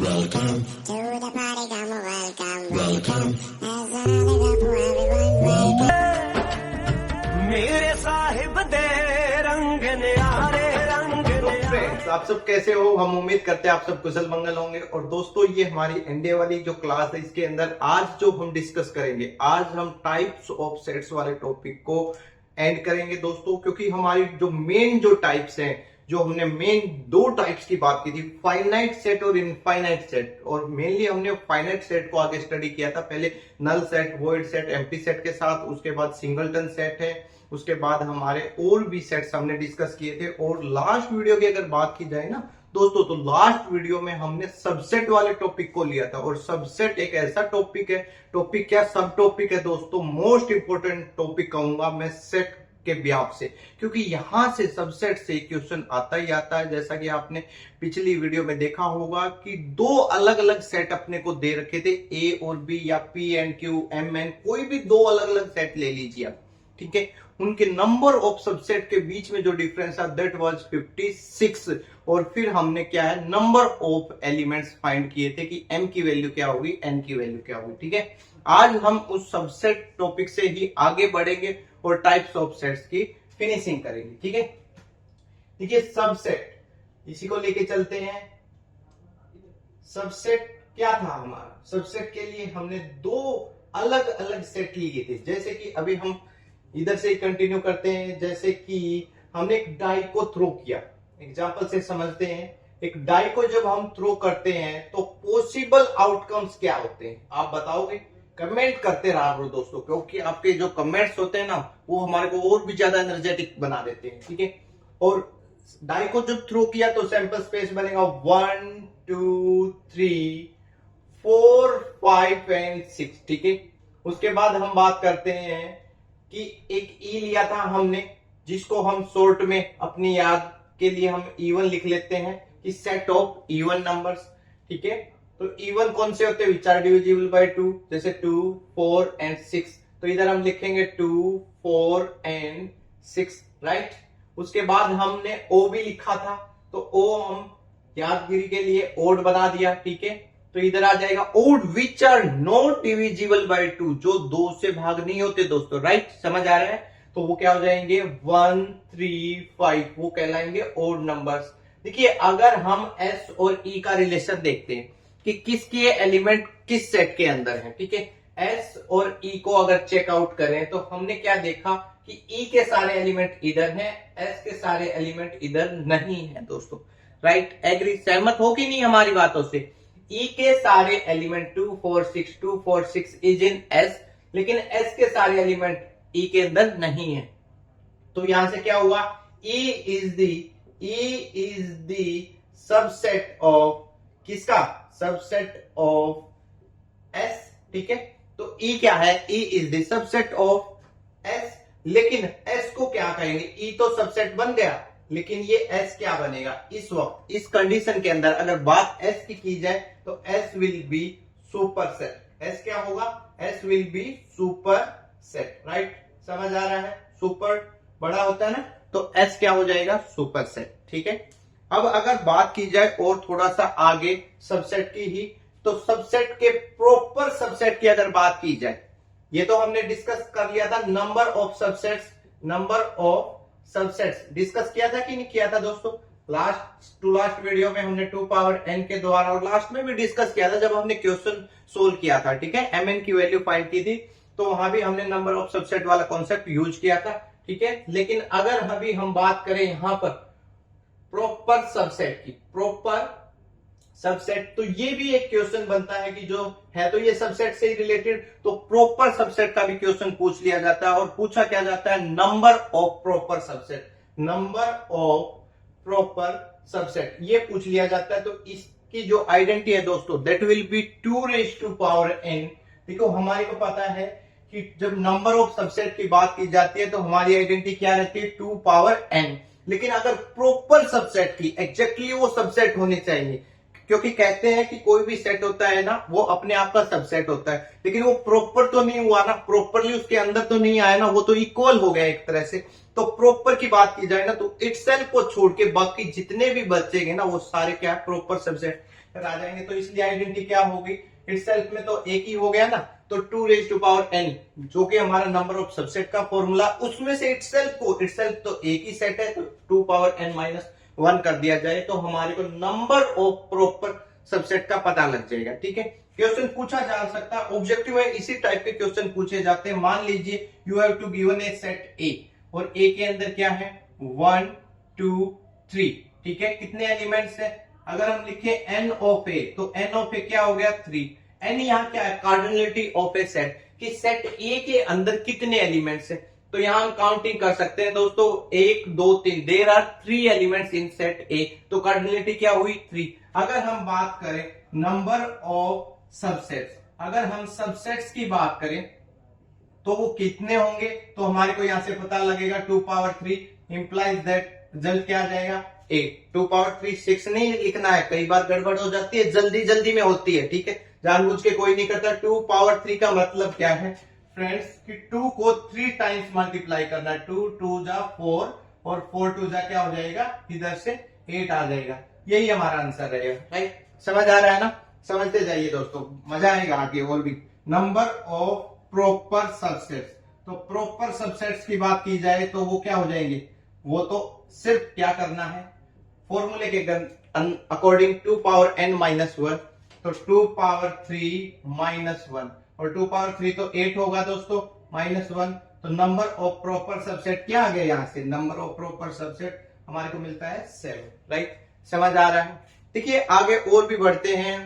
Welcome to the party, come on, welcome. There's another for everyone. मेरे साहिब दे रंग न्यारे रंग friends, आप सब कैसे हो? हम उम्मीद करते हैं आप सब कुशल मंगल होंगे। और दोस्तों, ये हमारी एनडीए वाली जो क्लास है, इसके अंदर आज जो हम डिस्कस करेंगे, आज हम टाइप्स ऑफ सेट्स वाले टॉपिक को एंड करेंगे दोस्तों। क्योंकि हमारी जो मेन जो टाइप्स हैं, जो हमने मेन दो टाइप्स की बात की थी, फाइनाइट सेट और इनफाइनाइट सेट, और मेनली हमने फाइनाइट सेट को आगे स्टडी किया था। पहले null set, void set, empty set के साथ, उसके बाद सिंगलटन सेट है, उसके बाद हमारे और भी सेट्स हमने डिस्कस किए थे। और लास्ट वीडियो की अगर बात की जाए ना दोस्तों, तो लास्ट वीडियो में हमने सबसेट वाले टॉपिक को लिया था। और सबसेट एक ऐसा टॉपिक है, टॉपिक क्या सब टॉपिक है दोस्तों, मोस्ट इंपोर्टेंट टॉपिक कहूंगा मैं सेट के ब्याप से, क्योंकि यहां से सबसेट से क्वेश्चन आता ही आता है। जैसा कि आपने पिछली वीडियो में देखा होगा कि दो अलग अलग सेट अपने को दे रखे थे, ए और बी, या P and Q, M N, कोई भी दो अलग अलग सेट ले लीजिए आप, ठीक है। उनके नंबर ऑफ सबसेट के बीच में जो डिफरेंस था दैट वाज 56। और फिर हमने क्या है, नंबर ऑफ एलिमेंट्स फाइंड किए थे कि एम की वैल्यू क्या होगी, एन की वैल्यू क्या होगी, ठीक है। आज हम उस सबसेट टॉपिक से ही आगे बढ़ेंगे और टाइप्स ऑफ सेट्स की फिनिशिंग करेंगे, ठीक है। देखिए, सबसेट इसी को लेके चलते हैं। सबसेट क्या था हमारा? सबसेट के लिए हमने दो अलग अलग सेट लिए थे। जैसे कि अभी हम इधर से कंटिन्यू करते हैं। जैसे कि हमने एक डाई को थ्रो किया, एग्जांपल से समझते हैं। एक डाई को जब हम थ्रो करते हैं तो पॉसिबल आउटकम्स क्या होते हैं, आप बताओगे? कमेंट करते रहा करो दोस्तों, क्योंकि आपके जो कमेंट्स होते हैं ना, वो हमारे को और भी ज्यादा एनर्जेटिक बना देते हैं, ठीक है। और डाई को जब थ्रो किया तो सैंपल स्पेस बनेगा 1 2 3 4 5 एंड 6, ठीक है। उसके बाद हम बात करते हैं कि एक ई लिया था हमने, जिसको हम शॉर्ट में अपनी याद के लिए हम E1 लिख लेते हैं कि सेट ऑफ इवन नंबर्स, ठीक है। तो इवन कौन से होते हैं? विच आर डिविजिबल बाय 2, जैसे 2 4 एंड 6। तो इधर हम लिखेंगे 2 4 एंड 6, राइट। उसके बाद हमने ओ भी लिखा था, तो ओ हम यादगिरी के लिए ओड बना दिया, ठीक है। तो इधर आ जाएगा odd which are not divisible by 2, जो 2 से भाग नहीं होते दोस्तों, राइट। समझ आ रहा है? तो वो क्या हो जाएंगे 1 3 5, वो कहलाएंगे ओड नंबर्स। देखिए, अगर हम एस और ई का रिलेशन देखते हैं कि किसके एलिमेंट किस सेट के अंदर है, ठीक है। एस और ई को अगर चेकआउट करें तो हमने क्या देखा कि ई के सारे एलिमेंट इधर हैं, एस के सारे एलिमेंट इधर नहीं है दोस्तों, राइट। एग्री, सहमत हो कि नहीं हमारी बातों से? ई के सारे एलिमेंट 2 4 6 इज इन एस, लेकिन एस के सारे एलिमेंट ई के अंदर नहीं है। तो यहां से क्या हुआ, E is the subset of किसका? सबसेट ऑफ एस, ठीक है। तो ई क्या है? E is the subset of S. लेकिन एस को क्या कहेंगे? ई तो सबसेट बन गया, लेकिन ये एस क्या बनेगा इस वक्त, इस कंडीशन के अंदर? अगर बात एस की जाए तो S will be super set. S क्या होगा? S will be super set, right. समझ आ रहा है? सुपर बड़ा होता है ना, तो एस क्या हो जाएगा? सुपर सेट, ठीक है। अब अगर बात की जाए और थोड़ा सा आगे सबसेट की ही, तो सबसेट के प्रॉपर सबसेट की अगर बात की जाए, ये तो हमने डिस्कस कर लिया था। नंबर ऑफ सबसेट्स डिस्कस किया था कि नहीं किया था दोस्तों? लास्ट वीडियो में हमने 2 पावर n के द्वारा, और लास्ट में भी डिस्कस किया था जब हमने क्वेश्चन सोल्व किया था, ठीक है। mn की वैल्यू फाइंड की थी, तो वहां भी हमने नंबर ऑफ सबसेट वाला कॉन्सेप्ट यूज किया था, ठीक है। लेकिन अगर अभी हम बात करें यहां पर प्रॉपर सबसेट की, प्रॉपर सबसेट, तो ये भी एक क्वेश्चन बनता है कि जो है तो ये सबसेट से ही रिलेटेड, तो प्रॉपर सबसेट का भी क्वेश्चन पूछ लिया जाता है। और पूछा क्या जाता है? Number of proper subset, number of proper subset ये पूछ लिया जाता है। तो इसकी जो आइडेंटिटी है दोस्तों, that will be 2 raised to power n। देखो, हमारे को पता है कि जब नंबर ऑफ सबसेट की बात की जाती है तो हमारी आइडेंटिटी क्या रहती है? 2 पावर n। लेकिन अगर प्रॉपर सबसेट की एग्जैक्टली वो सबसेट होनी चाहिए, क्योंकि कहते हैं कि कोई भी सेट होता है ना वो अपने आप का सबसेट होता है, लेकिन वो प्रॉपर तो नहीं हुआ ना, प्रॉपरली उसके अंदर तो नहीं आया ना, वो तो इक्वल हो गया एक तरह से। तो प्रॉपर की बात की जाए ना तो इटसेल्फ को छोड़ के बाकी जितने भी बचेंगे ना वो सारे क्या प्रॉपर सबसेट आ जाएंगे। तो इसलिए आइडेंटिटी क्या होगी, इटसेल्फ में तो एक ही हो गया ना, तो 2 रेज़ टू पावर n जो कि हमारा नंबर ऑफ सबसेट का फॉर्मूला, उसमें से इटसेल्फ तो एक ही सेट है तो 2 पावर n माइनस 1 कर दिया जाए तो हमारे को नंबर ऑफ प्रॉपर सबसेट का पता लग जाएगा। ठीक है, क्वेश्चन पूछा जा सकता है, ऑब्जेक्टिव है इसी टाइप के क्वेश्चन पूछे जाते हैं। मान लीजिए you have to given a set A और ए के अंदर क्या है 1 2 3। ठीक है, कितने एलिमेंट्स है, अगर हम लिखे n ऑफ ए तो n ऑफ ए क्या हो गया 3। n यहाँ क्या है, कार्डिनलिटी ऑफ ए सेट कि सेट ए के अंदर कितने एलिमेंट्स है, तो यहां हम काउंटिंग कर सकते हैं दोस्तों 1 2 3, there are 3 elements in set A, तो कार्डिनलिटी क्या हुई 3। अगर हम बात करें नंबर ऑफ सबसेट्स, अगर हम सबसेट्स की बात करें तो वो कितने होंगे, तो हमारे को यहां से पता लगेगा 2 पावर 3 इंप्लाइज दैट रिजल्ट क्या आ जाएगा 8। 2 पावर 3 6 नहीं लिखना है, कई बार गड़बड़ हो जाती है, जल्दी जल्दी में होती है। ठीक है, जानबूझ के कोई नहीं करता। 2 पावर 3 का मतलब क्या है फ्रेंड्स कि 2 को 3 टाइम्स मल्टीप्लाई करना है, 2 2 जा 4 और 4 2 जा क्या हो जाएगा, इधर से 8 आ जाएगा। यही हमारा आंसर रहेगा। राइट, समझ आ रहा है ना, समझते जाइए दोस्तों, मजा आएगा आगे और भी। नंबर ऑफ प्रॉपर सबसेट्स, तो प्रॉपर सबसेट्स की बात की जाए तो वो क्या हो जाएंगे, वो तो सिर्फ क्या करना है फॉर्मूले के अकॉर्डिंग 2 पावर n माइनस 1, तो 2 पावर 3 माइनस 1 और 2 पावर 3 तो 8 होगा दोस्तों माइनस 1, तो नंबर ऑफ प्रॉपर सबसेट क्या आ गया, यहां से नंबर ऑफ प्रॉपर सबसेट हमारे को मिलता है 7। राइट, समझ आ रहा है। देखिए आगे और भी बढ़ते हैं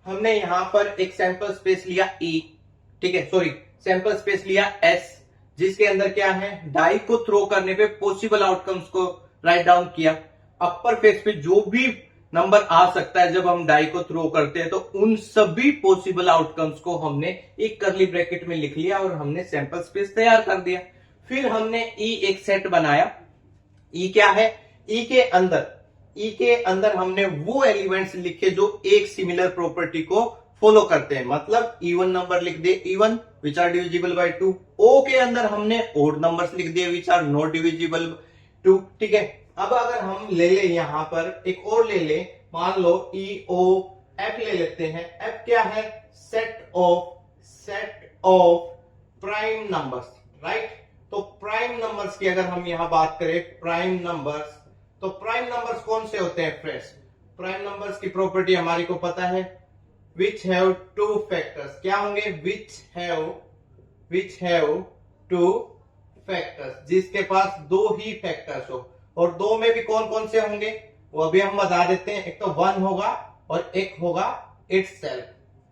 हमने यहां पर एक सैंपल स्पेस लिया E, ठीक है, सॉरी सैंपल स्पेस लिया S, जिसके अंदर क्या है डाई को थ्रो करने पे पॉसिबल आउटकम्स को राइट डाउन किया। अपर फेस पे जो भी नंबर आ सकता है जब हम डाई को थ्रो करते हैं तो उन सभी पॉसिबल आउटकम्स को हमने एक करली ब्रैकेट में लिख लिया और हमने सैंपल स्पेस तैयार कर दिया। फिर हमने E एक सेट बनाया। E क्या है, E के अंदर हमने वो एलिमेंट्स लिखे जो एक सिमिलर प्रॉपर्टी को फॉलो करते हैं, मतलब इवन नंबर लिख दिए even which are divisible by 2। O के अंदर हमने ओड नंबर्स लिख दिए विच आर नॉट डिविजिबल 2। ठीक है, अब अगर हम ले ले यहां पर एक और ले ले, मान लो EOF ले लेते हैं। F क्या है, set of prime numbers. Right, तो प्राइम नंबर्स की अगर हम यहां बात करें प्राइम नंबर्स, तो प्राइम नंबर्स कौन से होते हैं फ्रेंड्स, प्राइम नंबर्स की प्रॉपर्टी हमारी को पता है विच हैव 2 फैक्टर्स। क्या होंगे, विच हैव 2 फैक्टर्स, जिसके पास 2 ही फैक्टर्स हो, और 2 में भी कौन कौन से होंगे वो अभी हम बता देते हैं। एक तो 1 होगा और एक होगा इटसेल्फ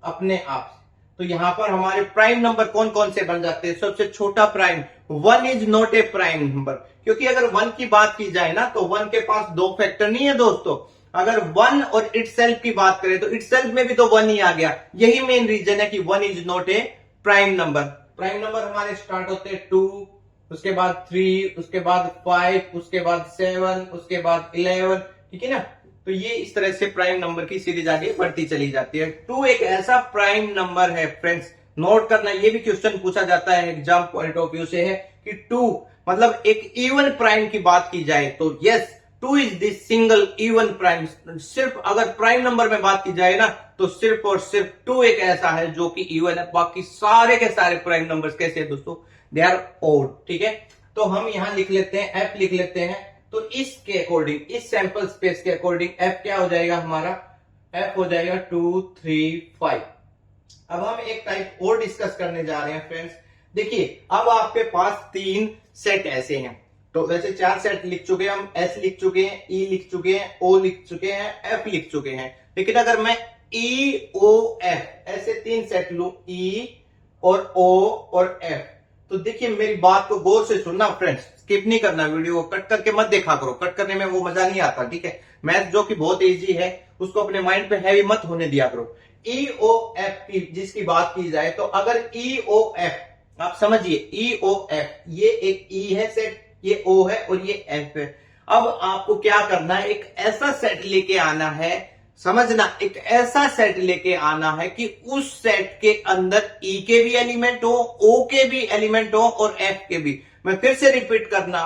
अपने आप से। तो यहां पर हमारे प्राइम नंबर कौन कौन से बन जाते हैं, सबसे छोटा prime 1 is not a prime number, क्योंकि अगर 1 की बात की जाए ना तो 1 के पास 2 फैक्टर नहीं है दोस्तों। अगर 1 और इटसेल्फ की बात करें तो इटसेल्फ में भी तो 1 ही आ गया। यही मेन रीजन है कि 1 is not a prime number. Prime number हमारे स्टार्ट होते हैं 2, उसके बाद 3, उसके बाद 5, उसके बाद 7, उसके बाद 11। ठीक है ना, तो ये इस तरह से प्राइम नंबर की सीरीज आगे बढ़ती चली जाती है। 2 एक ऐसा प्राइम नंबर है फ्रेंड्स, नोट करना, ये भी क्वेश्चन पूछा जाता है एग्जाम पॉइंट ऑफ व्यू से है कि 2 मतलब एक इवन प्राइम की बात की जाए तो yes 2 is this single even prime. सिर्फ अगर प्राइम नंबर में बात की जाए ना तो सिर्फ और सिर्फ 2 एक ऐसा है जो कि इवन है, बाकी सारे के सारे प्राइम नंबर्स कैसे है दोस्तों, दे आर ओड। ठीक है, तो हम यहां लिख लेते हैं F लिख लेते हैं, तो इसके अकॉर्डिंग, इस सैंपल स्पेस के अकॉर्डिंग F क्या हो जाएगा हमारा, F हो जाएगा 2 3 5। अब हम एक टाइप और डिस्कस करने जा रहे हैं फ्रेंड्स। देखिए अब आपके पास 3 सेट ऐसे हैं, तो वैसे 4 सेट लिख चुके हैं हम, S लिख चुके हैं, E लिख चुके हैं, O लिख चुके हैं, F लिख चुके हैं। लेकिन अगर मैं EOF ऐसे 3 सेट लू, E और O और F, तो देखिए मेरी बात को गौर से सुनना फ्रेंड्स, स्किप नहीं करना, वीडियो को कट करके मत देखा करो, कट करने में वो मजा नहीं आता। ठीक है, मैथ जो कि बहुत इजी है उसको अपने माइंड पे हैवी मत होने दिया करो। EOF की जिसकी बात की जाए तो अगर EOF आप समझिए, EOF ये एक E है सेट, ये O है और ये F है। अब आपको क्या करना है, एक ऐसा सेट लेके आना है समझना, एक ऐसा सेट लेके आना है कि उस सेट के अंदर ई के भी एलिमेंट हो, ओ के भी एलिमेंट हो और एफ के भी। मैं फिर से रिपीट करना,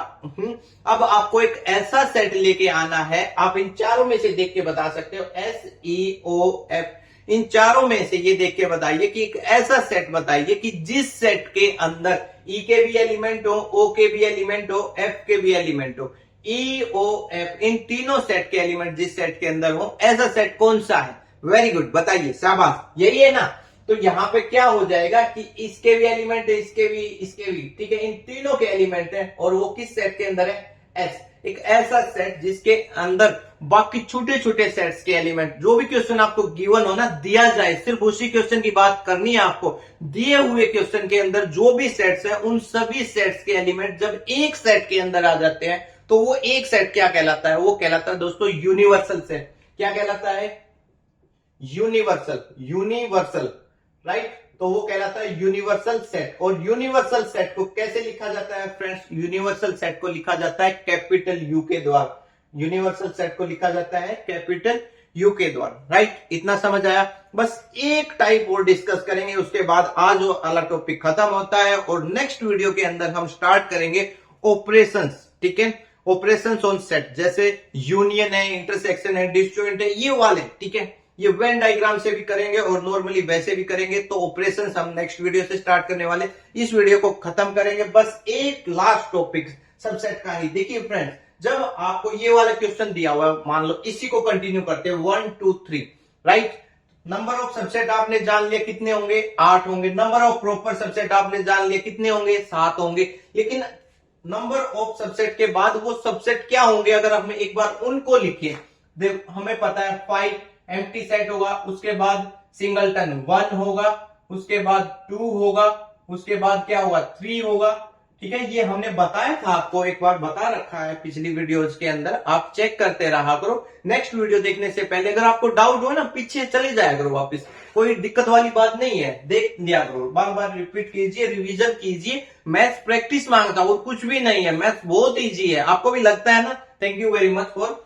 अब आपको एक ऐसा सेट लेके आना है, आप इन चारों में से देख के बता सकते हो, एस ई ओ एफ, इन चारों में से ये देख के बताइए कि एक ऐसा सेट बताइए कि जिस सेट के अंदर ई के भी एलिमेंट हो, ओ के भी एलिमेंट हो, एफ के भी एलिमेंट हो। ई ओ एफ इन तीनों सेट के एलिमेंट जिस सेट के अंदर हो, ऐसा सेट कौन सा है? वेरी गुड, बताइए, शाबाश, यही है ना। तो यहां पे क्या हो जाएगा कि इसके भी एलिमेंट है, इसके भी, ठीक है, इन तीनों के एलिमेंट है और वो किस सेट के अंदर है? एस। एक ऐसा सेट जिसके अंदर बाकी छोटे छोटे सेट्स के एलिमेंट, जो भी क्वेश्चन आपको गिवन हो ना, दिया जाए, सिर्फ उसी क्वेश्चन की बात करनी है आपको। दिए हुए क्वेश्चन के अंदर जो भी सेट्स है, उन सभी सेट्स के एलिमेंट जब एक सेट के अंदर आ जाते हैं तो वो एक सेट क्या कहलाता है? वो कहलाता है दोस्तों यूनिवर्सल सेट। क्या कहलाता है? Universal, right. तो वो कहलाता है यूनिवर्सल सेट। और यूनिवर्सल सेट को कैसे लिखा जाता है फ्रेंड्स? यूनिवर्सल सेट को लिखा जाता है कैपिटल यू के द्वारा। यूनिवर्सल सेट को लिखा जाता है कैपिटल यू के द्वारा, राइट। इतना समझ आया? बस एक टाइप और डिस्कस करेंगे, उसके बाद आज वो वाला टॉपिक खत्म होता है और नेक्स्ट वीडियो के अंदर हम स्टार्ट करेंगे ऑपरेशंस, ठीक है। ऑपरेशंस ऑन सेट, जैसे यूनियन है, इंटरसेक्शन है, डिसजॉइंट है, ये वाले, ठीक है। ये वेन डायग्राम से भी करेंगे और नॉर्मली वैसे भी करेंगे। तो ऑपरेशंस हम नेक्स्ट वीडियो से स्टार्ट करने वाले, इस वीडियो को खत्म करेंगे। बस एक लास्ट टॉपिक सबसेट का ही। देखिए फ्रेंड्स, जब आपको ये वाला क्वेश्चन दिया हुआ है, मान लो इसी को कंटिन्यू करते हैं, 1 2 3, राइट। नंबर ऑफ सबसेट आपने जान लिया कितने होंगे? 8 होंगे। नंबर ऑफ प्रॉपर सबसेट आपने जान लिया कितने होंगे? 7 होंगे। लेकिन नंबर ऑफ सबसेट के बाद वो सबसेट क्या होंगे, अगर हम एक बार उनको लिखिए। हमें पता है 5 एम्प्टी सेट होगा, उसके बाद सिंगलटन 1 होगा, उसके बाद 2 होगा, उसके बाद क्या होगा? 3 होगा, ठीक है। ये हमने बताया था आपको, एक बार बता रखा है पिछली वीडियोज के अंदर, आप चेक करते रहा करो। नेक्स्ट वीडियो देखने से पहले अगर आपको डाउट हो ना, पीछे चले जाया करो वापस, कोई दिक्कत वाली बात नहीं है, देख लिया करो, बार बार रिपीट कीजिए, रिवीजन कीजिए। मैथ्स प्रैक्टिस मांगता और कुछ भी नहीं है, मैथ्स बहुत इजी है, आपको भी लगता है ना। Thank you very much for.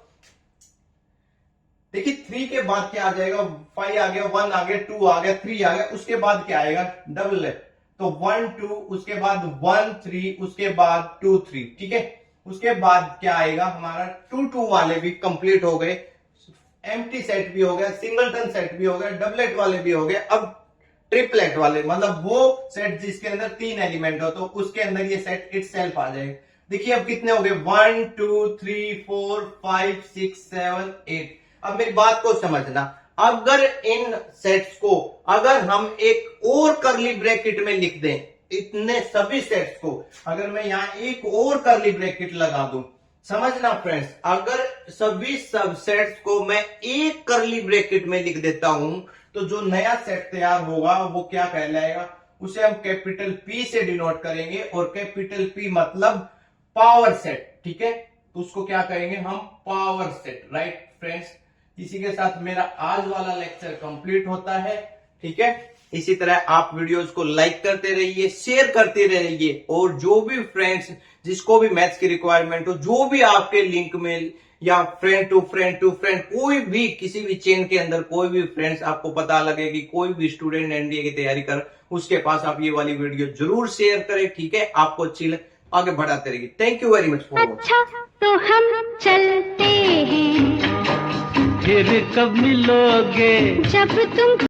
देखिए 3 के बाद क्या आ जाएगा? 5 आ गया, 1 आ गया, 2 आ गया, 3 आ गया, उसके बाद क्या आएगा? Double left. तो 1 2, उसके बाद 1 3, उसके बाद 2 3, ठीक है। उसके बाद क्या आएगा? हमारा 2 2 वाले भी कंप्लीट हो गए, एम्प्टी सेट भी हो गया, सिंगलटन सेट भी हो गया, डबलेट वाले भी हो गए। अब ट्रिपलेट वाले, मतलब वो सेट जिसके अंदर 3 एलिमेंट हो, तो उसके अंदर ये सेट इटसेल्फ आ जाएगा। देखिए अब कितने हो गए? 1 2 3 4 5 6 7 8। अब मेरी बात को समझना, अगर इन सेट्स को अगर हम एक और करली ब्रैकेट में लिख दें, इतने सभी सेट्स को अगर मैं यहां एक और करली ब्रैकेट लगा दूं, समझना फ्रेंड्स, अगर सभी सबसेट्स को मैं एक करली ब्रैकेट में लिख देता हूं, तो जो नया सेट तैयार होगा वो क्या कहलाएगा? उसे हम कैपिटल पी से डिनोट करेंगे, और कैपिटल पी मतलब पावर सेट, ठीक है। तो उसको क्या करेंगे हम? Power set, right friends. इसी के साथ मेरा आज वाला लेक्चर कंप्लीट होता है, ठीक है। इसी तरह आप वीडियोस को लाइक करते रहिए, शेयर करते रहिए, और जो भी फ्रेंड्स जिसको भी मैथ्स की रिक्वायरमेंट हो, जो भी आपके लिंक में या फ्रेंड टू फ्रेंड कोई भी किसी भी चेन के अंदर कोई भी फ्रेंड्स आपको पता लगे कि कोई भी स्टूडेंट एनडीए की तैयारी कर, उसके पास आप ये वाली वीडियो जरूर शेयर करें, ठीक है। आपको अच्छी लगे आगे बढ़ाते रहिए। Thank you very much for watching. अच्छा तो हम चलते हैं, फिर कब मिलोगे? जब तुम